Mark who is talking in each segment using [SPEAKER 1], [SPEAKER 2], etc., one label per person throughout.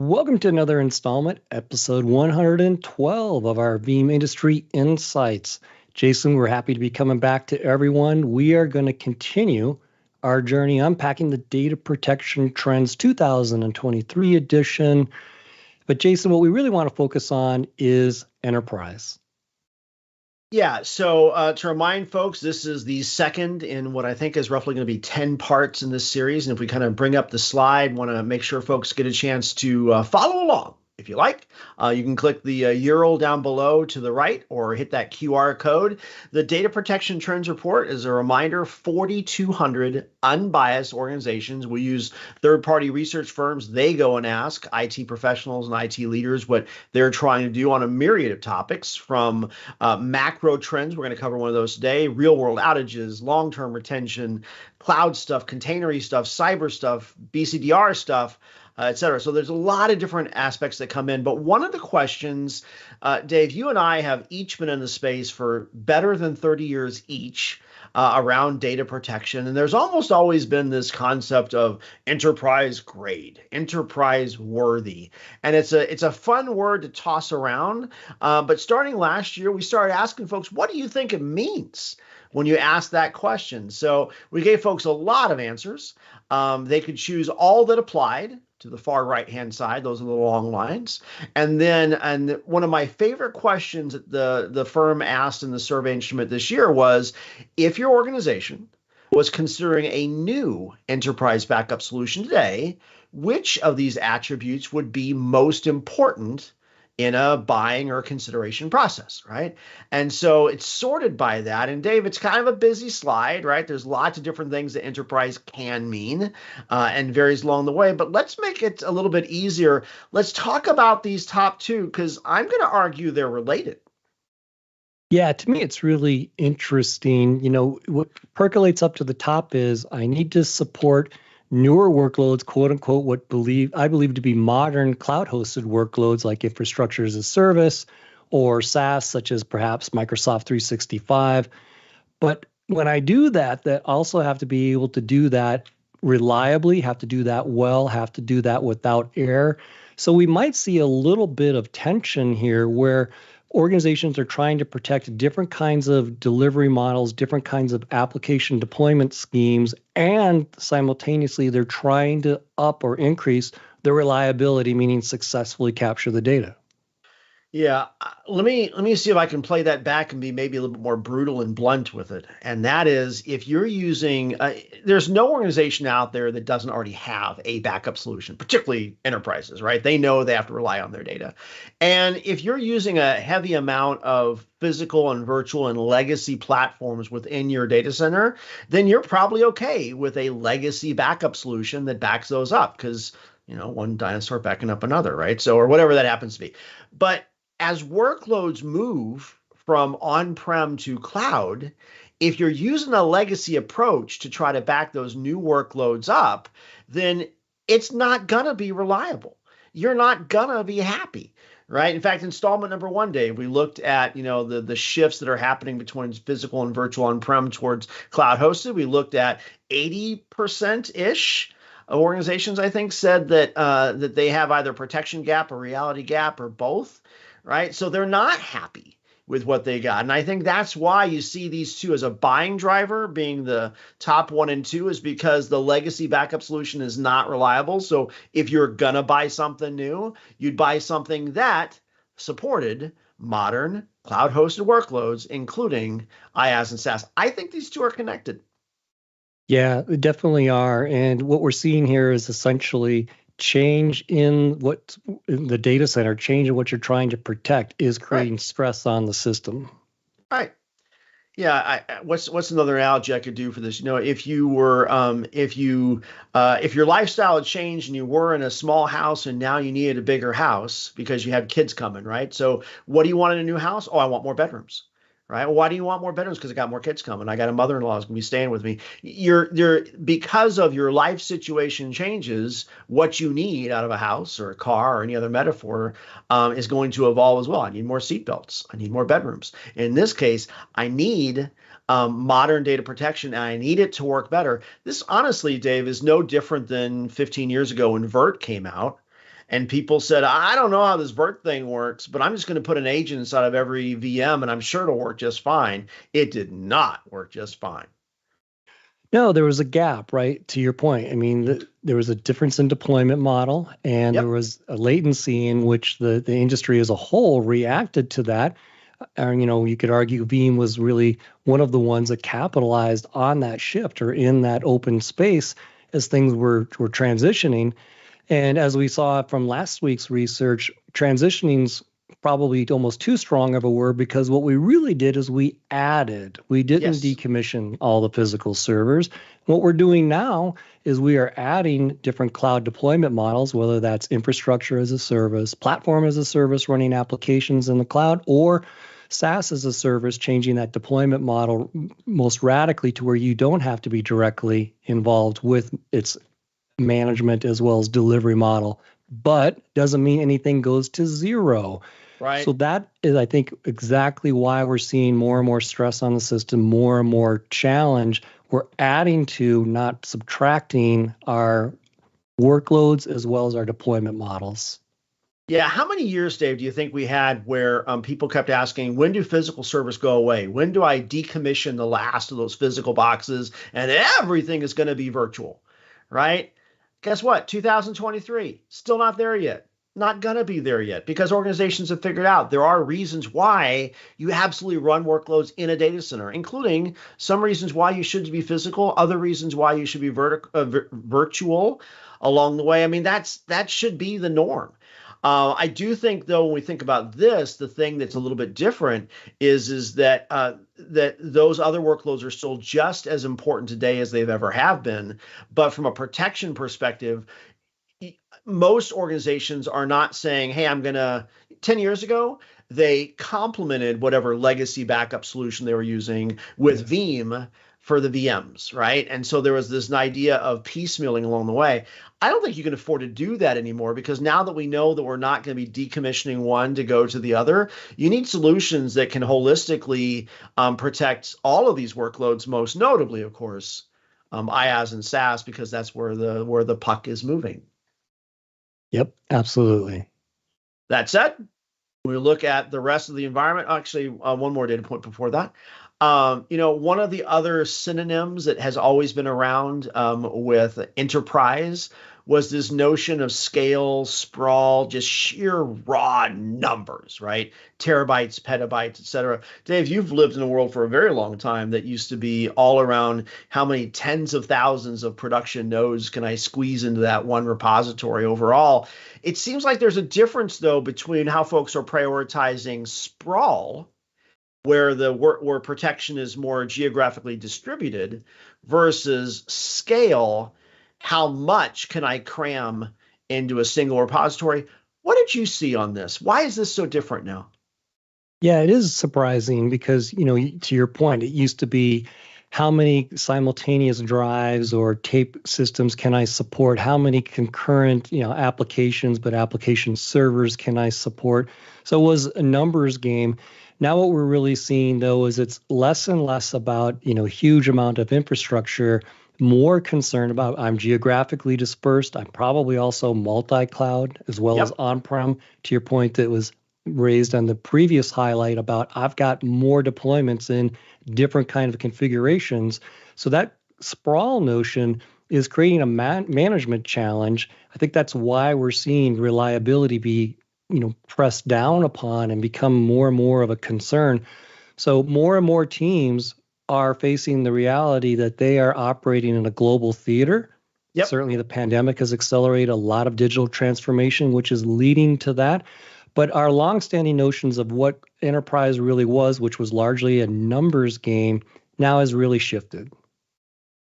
[SPEAKER 1] Welcome to another installment, episode 112 of our Veeam Industry Insights. Jason, we're happy to be coming back to everyone. We are going to continue our journey unpacking the Data Protection Trends 2023 edition. But Jason, what we really want to focus on is enterprise.
[SPEAKER 2] Yeah, so to remind folks, this is the second in what I think is roughly going to be 10 parts in this series. And if we kind of bring up the slide, want to make sure folks get a chance to follow along. If you like, you can click the URL down below to the right or hit that QR code. The Data Protection Trends Report is a reminder, 4,200 unbiased organizations. We use third-party research firms. They go and ask IT professionals and IT leaders what they're trying to do on a myriad of topics, from macro trends. We're going to cover one of those today: real-world outages, long-term retention, cloud stuff, containery stuff, cyber stuff, BCDR stuff, et cetera. So there's a lot of different aspects that come in. But one of the questions, Dave, you and I have each been in the space for better than 30 years each around data protection. And there's almost always been this concept of enterprise grade, enterprise worthy. And it's a fun word to toss around. But starting last year, we started asking folks, what do you think it means when you ask that question? So we gave folks a lot of answers. They could choose all that applied to the far right-hand side. Those are the long lines. And one of my favorite questions that the firm asked in the survey instrument this year was, if your organization was considering a new enterprise backup solution today, which of these attributes would be most important in a buying or consideration process, right? And so it's sorted by that. And Dave, it's kind of a busy slide, right? There's lots of different things that enterprise can mean and varies along the way. But let's make it a little bit easier. Let's talk about these top two, because I'm going to argue they're related.
[SPEAKER 1] Yeah, to me, it's really interesting. What percolates up to the top is I need to support newer workloads, quote unquote, I believe to be modern cloud hosted workloads like infrastructure as a service or SaaS, such as perhaps Microsoft 365. But when I do that, that also have to be able to do that reliably, have to do that well, have to do that without error. So we might see a little bit of tension here where organizations are trying to protect different kinds of delivery models, different kinds of application deployment schemes, and simultaneously they're trying to up or increase the reliability, meaning successfully capture the data.
[SPEAKER 2] Yeah, let me see if I can play that back and be maybe a little bit more brutal and blunt with it. And that is, if you're using, there's no organization out there that doesn't already have a backup solution, particularly enterprises, right? They know they have to rely on their data. And if you're using a heavy amount of physical and virtual and legacy platforms within your data center, then you're probably okay with a legacy backup solution that backs those up, because one dinosaur backing up another, right? So, or whatever that happens to be. But as workloads move from on-prem to cloud, if you're using a legacy approach to try to back those new workloads up, then it's not going to be reliable. You're not going to be happy, right? In fact, installment number one, Dave, we looked at the shifts that are happening between physical and virtual on-prem towards cloud hosted. We looked at 80%-ish organizations, I think, said that they have either protection gap or reality gap or both. Right? So they're not happy with what they got. And I think that's why you see these two as a buying driver being the top 1 and 2, is because the legacy backup solution is not reliable. So if you're going to buy something new, you'd buy something that supported modern cloud hosted workloads, including IaaS and SaaS. I think these two are connected.
[SPEAKER 1] Yeah, they definitely are. And what we're seeing here is essentially change in the data center, change in what you're trying to protect is creating stress on the system.
[SPEAKER 2] Right. Yeah. What's another analogy I could do for this? If you were, if your lifestyle had changed and you were in a small house and now you needed a bigger house because you had kids coming, right? So what do you want in a new house? Oh, I want more bedrooms. Right. Well, why do you want more bedrooms? Because I got more kids coming. I got a mother-in-law who's going to be staying with me. You're because of your life situation changes, what you need out of a house or a car or any other metaphor is going to evolve as well. I need more seatbelts. I need more bedrooms. In this case, I need modern data protection, and I need it to work better. This, honestly, Dave, is no different than 15 years ago when VERT came out. And people said, I don't know how this vert thing works, but I'm just going to put an agent inside of every VM and I'm sure it'll work just fine. It did not work just fine.
[SPEAKER 1] No, there was a gap, right? To your point. I mean, there was a difference in deployment model, and there
[SPEAKER 2] Yep.
[SPEAKER 1] was a latency in which the industry as a whole reacted to that. And, you could argue Veeam was really one of the ones that capitalized on that shift or in that open space as things were transitioning. And as we saw from last week's research, transitioning's probably almost too strong of a word because what we really did is we didn't
[SPEAKER 2] Yes.
[SPEAKER 1] decommission all the physical servers. What we're doing now is we are adding different cloud deployment models, whether that's infrastructure as a service, platform as a service, running applications in the cloud, or SaaS as a service, changing that deployment model most radically to where you don't have to be directly involved with its management as well as delivery model, but doesn't mean anything goes to zero. So
[SPEAKER 2] Right.
[SPEAKER 1] that is, I think, exactly why we're seeing more and more stress on the system, more and more challenge. We're adding to, not subtracting our workloads as well as our deployment models.
[SPEAKER 2] Yeah. How many years, Dave, do you think we had where people kept asking, when do physical servers go away? When do I decommission the last of those physical boxes and everything is going to be virtual? Right. Guess what? 2023, still not there yet. Not going to be there yet because organizations have figured out there are reasons why you absolutely run workloads in a data center, including some reasons why you should be physical, other reasons why you should be virtual along the way. I mean, that should be the norm. I do think, though, when we think about this, the thing that's a little bit different is that that those other workloads are still just as important today as they've ever have been. But from a protection perspective, most organizations are not saying, hey, I'm going to, 10 years ago, they complemented whatever legacy backup solution they were using with
[SPEAKER 1] Yes.
[SPEAKER 2] Veeam for the VMs, right? And so there was this idea of piecemealing along the way. I don't think you can afford to do that anymore because now that we know that we're not going to be decommissioning one to go to the other, you need solutions that can holistically protect all of these workloads, most notably, of course, IaaS and SaaS, because that's where the puck is moving.
[SPEAKER 1] Yep, absolutely.
[SPEAKER 2] That said, we look at the rest of the environment. Actually, one more data point before that. One of the other synonyms that has always been around with enterprise was this notion of scale, sprawl, just sheer raw numbers, right? Terabytes, petabytes, et cetera. Dave, you've lived in a world for a very long time that used to be all around how many tens of thousands of production nodes can I squeeze into that one repository overall. It seems like there's a difference, though, between how folks are prioritizing sprawl, where protection is more geographically distributed, versus scale. How much can I cram into a single repository? What did you see on this? Why is this so different now?
[SPEAKER 1] Yeah, it is surprising because, to your point, it used to be how many simultaneous drives or tape systems can I support? How many concurrent, applications, but application servers can I support? So it was a numbers game. Now what we're really seeing though is it's less and less about, huge amount of infrastructure, more concerned about I'm geographically dispersed. I'm probably also multi-cloud as well as
[SPEAKER 2] Yep.
[SPEAKER 1] on-prem. To your point that was raised on the previous highlight about I've got more deployments in different kind of configurations. So that sprawl notion is creating a management challenge. I think that's why we're seeing reliability be, pressed down upon and become more and more of a concern. So more and more teams are facing the reality that they are operating in a global theater.
[SPEAKER 2] Yep.
[SPEAKER 1] Certainly the pandemic has accelerated a lot of digital transformation, which is leading to that. But our longstanding notions of what enterprise really was, which was largely a numbers game, now has really shifted.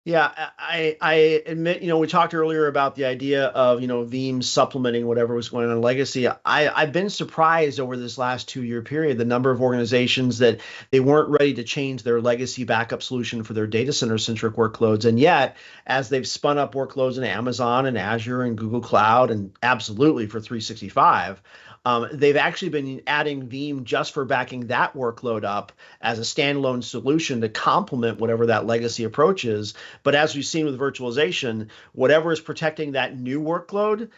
[SPEAKER 2] Yeah, I admit, we talked earlier about the idea of, Veeam supplementing whatever was going on in legacy. I've been surprised over this last 2-year period, the number of organizations that they weren't ready to change their legacy backup solution for their data center centric workloads. And yet, as they've spun up workloads in Amazon and Azure and Google Cloud and absolutely for 365, They've actually been adding Veeam just for backing that workload up as a standalone solution to complement whatever that legacy approach is. But as we've seen with virtualization, whatever is protecting that new workload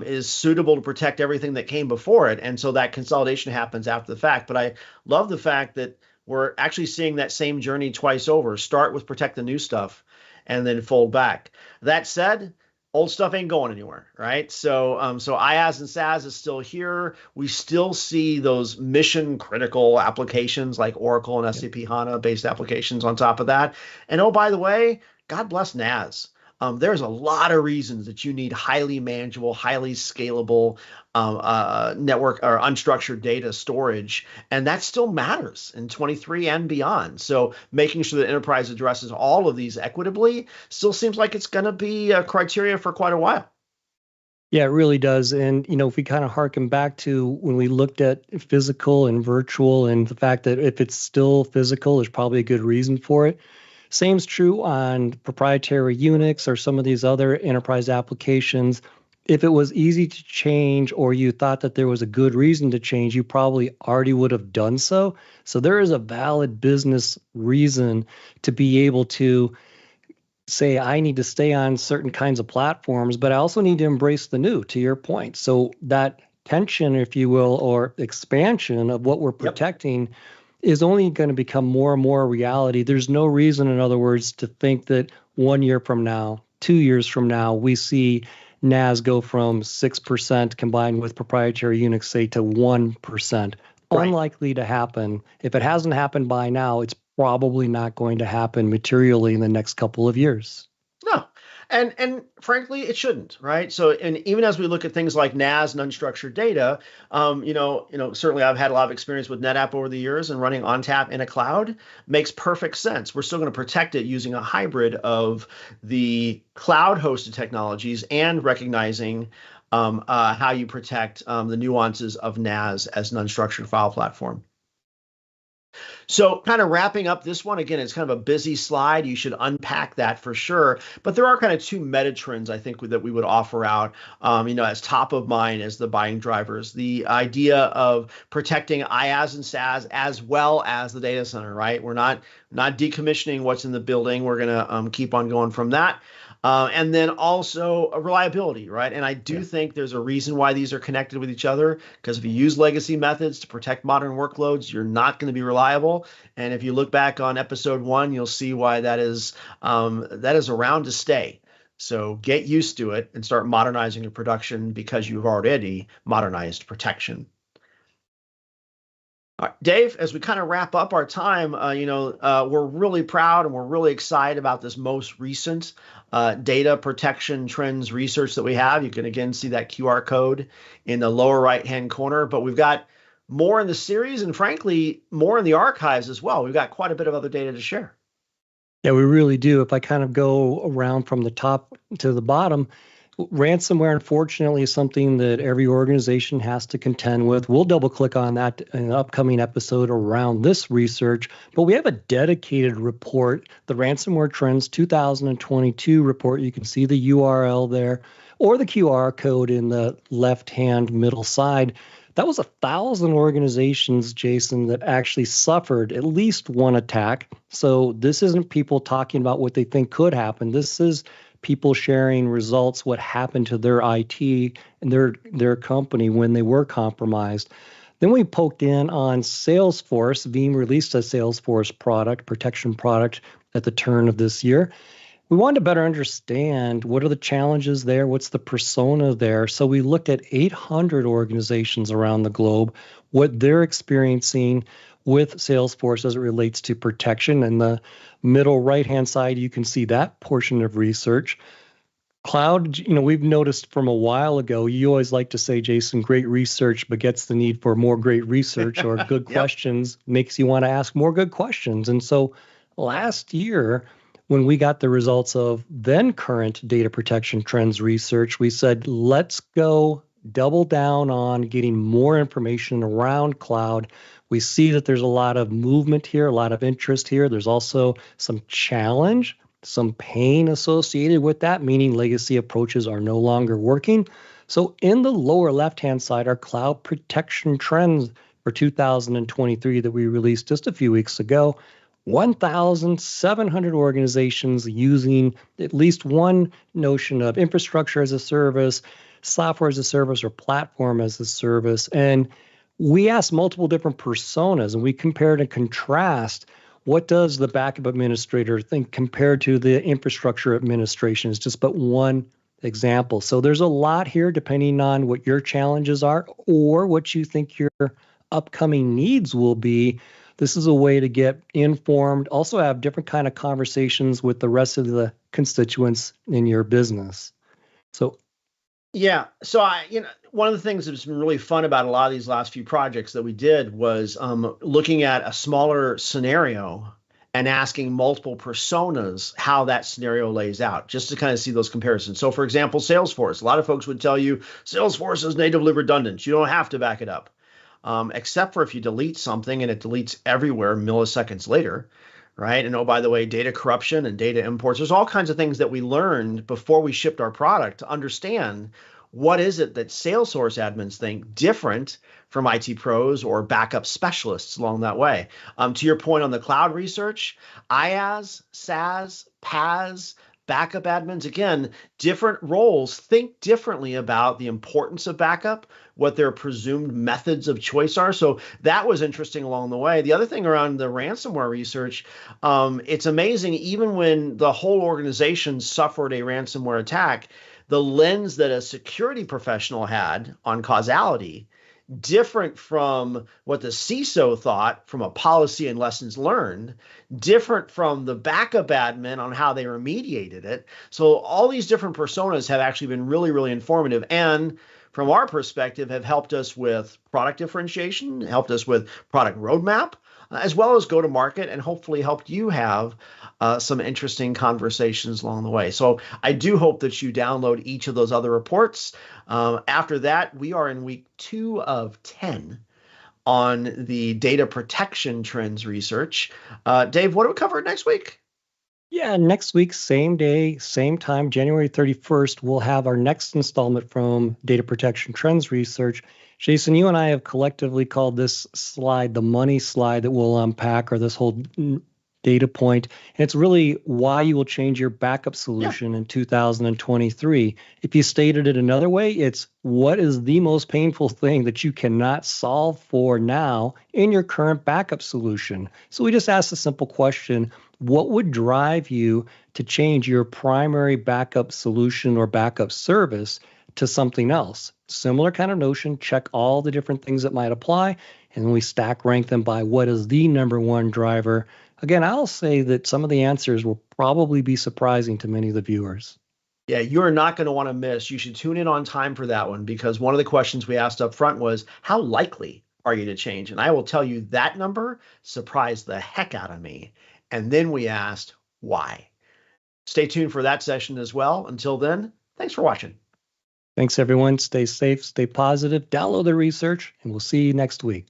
[SPEAKER 2] is suitable to protect everything that came before it. And so that consolidation happens after the fact. But I love the fact that we're actually seeing that same journey twice over. Start with protect the new stuff and then fold back. That said, old stuff ain't going anywhere, right? So IaaS and SaaS is still here. We still see those mission critical applications like Oracle and SAP HANA based applications on top of that. And oh, by the way, God bless NAS. There's a lot of reasons that you need highly manageable, highly scalable network or unstructured data storage, and that still matters in 23 and beyond. So making sure that enterprise addresses all of these equitably still seems like it's going to be a criteria for quite a while.
[SPEAKER 1] Yeah, it really does. And, if we kind of harken back to when we looked at physical and virtual and the fact that if it's still physical, there's probably a good reason for it. Same's true on proprietary Unix or some of these other enterprise applications. If it was easy to change or you thought that there was a good reason to change, you probably already would have done so. So there is a valid business reason to be able to say, I need to stay on certain kinds of platforms, but I also need to embrace the new, to your point. So that tension, if you will, or expansion of what we're protecting is only going to become more and more a reality. There's no reason, in other words, to think that 1 year from now, 2 years from now, we see NAS go from 6% combined with proprietary Unix, say, to 1%. Right. Unlikely to happen. If it hasn't happened by now, it's probably not going to happen materially in the next couple of years.
[SPEAKER 2] No. And frankly, it shouldn't, right? So, and even as we look at things like NAS and unstructured data, certainly I've had a lot of experience with NetApp over the years, and running ONTAP in a cloud makes perfect sense. We're still going to protect it using a hybrid of the cloud-hosted technologies and recognizing how you protect the nuances of NAS as an unstructured file platform. So kind of wrapping up this one, again, it's kind of a busy slide. You should unpack that for sure. But there are kind of two meta trends, I think, that we would offer out, as top of mind as the buying drivers. The idea of protecting IaaS and SaaS as well as the data center, right? We're not decommissioning what's in the building. We're going to keep on going from that. And then also reliability, right? And I do think there's a reason why these are connected with each other, because if you use legacy methods to protect modern workloads, you're not going to be reliable. And if you look back on episode 1, you'll see why that is around to stay. So get used to it and start modernizing your production because you've already modernized protection. All right, Dave, as we kind of wrap up our time, we're really proud and we're really excited about this most recent data protection trends research that we have. You can again see that QR code in the lower right-hand corner, but we've got more in the series and frankly, more in the archives as well. We've got quite a bit of other data to share.
[SPEAKER 1] Yeah, we really do. If I kind of go around from the top to the bottom, ransomware, unfortunately, is something that every organization has to contend with. We'll double click on that in an upcoming episode around this research, but we have a dedicated report, the Ransomware Trends 2022 report. You can see the URL there or the QR code in the left-hand middle side. That was 1,000 organizations, Jason, that actually suffered at least one attack. So this isn't people talking about what they think could happen. This is people sharing results, what happened to their IT and their company when they were compromised. Then we poked in on Salesforce. Veeam released a Salesforce protection product at the turn of this year. We wanted to better understand what are the challenges there, what's the persona there. So we looked at 800 organizations around the globe, what they're experiencing with Salesforce as it relates to protection. And the middle right-hand side, you can see that portion of research. Cloud, we've noticed from a while ago, you always like to say, Jason, great research begets the need for more great research, or good questions makes you want to ask more good questions. And so last year, when we got the results of then current data protection trends research, we said, let's go double down on getting more information around cloud. We see that there's a lot of movement here, a lot of interest here. There's also some challenge, some pain associated with that, meaning legacy approaches are no longer working. So in the lower left-hand side are cloud protection trends for 2023 that we released just a few weeks ago. 1,700 organizations using at least one notion of infrastructure as a service, software as a service, or platform as a service. And we asked multiple different personas and we compared and contrast what does the backup administrator think compared to the infrastructure administration. It's just but one example. So there's a lot here depending on what your challenges are or what you think your upcoming needs will be. This is a way to get informed, also have different kind of conversations with the rest of the constituents in your business. So
[SPEAKER 2] yeah, so one of the things that's been really fun about a lot of these last few projects that we did was looking at a smaller scenario and asking multiple personas how that scenario lays out, just to kind of see those comparisons. So for example, Salesforce, a lot of folks would tell you Salesforce is natively redundant. You don't have to back it up, except for if you delete something and it deletes everywhere milliseconds later, right? And oh, by the way, data corruption and data imports, there's all kinds of things that we learned before we shipped our product to understand what is it that Salesforce admins think different from IT pros or backup specialists along that way. To your point on the cloud research, IaaS, SaaS, PaaS, backup admins, again, different roles think differently about the importance of backup, what their presumed methods of choice are. So that was interesting along the way. The other thing around the ransomware research, it's amazing, even when the whole organization suffered a ransomware attack, the lens that a security professional had on causality, different from what the CISO thought from a policy and lessons learned, different from the backup admin on how they remediated it. So all these different personas have actually been really, really informative. And from our perspective, have helped us with product differentiation, helped us with product roadmap, as well as go to market, and hopefully helped you have some interesting conversations along the way. So I do hope that you download each of those other reports. After that, we are in week 2 of 10 on the data protection trends research. Dave, what do we cover next week?
[SPEAKER 1] yeah, next week, same day, same time, January 31st, we'll have our next installment from Data Protection Trends Research. Jason, you and I have collectively called this slide the money slide that we'll unpack, or this whole data point. And it's really why you will change your backup solution in 2023. If you stated it another way, it's what is the most painful thing that you cannot solve for now in your current backup solution? So we just asked a simple question. What would drive you to change your primary backup solution or backup service to something else? Similar kind of notion, check all the different things that might apply, and then we stack rank them by what is the number one driver. Again, I'll say that some of the answers will probably be surprising to many of the viewers.
[SPEAKER 2] Yeah, you're not going to want to miss. You should tune in on time for that one, because one of the questions we asked up front was, how likely are you to change? And I will tell you that number surprised the heck out of me. And then we asked why. Stay tuned for that session as well. Until then, thanks for watching.
[SPEAKER 1] Thanks, everyone. Stay safe, stay positive, download the research, and we'll see you next week.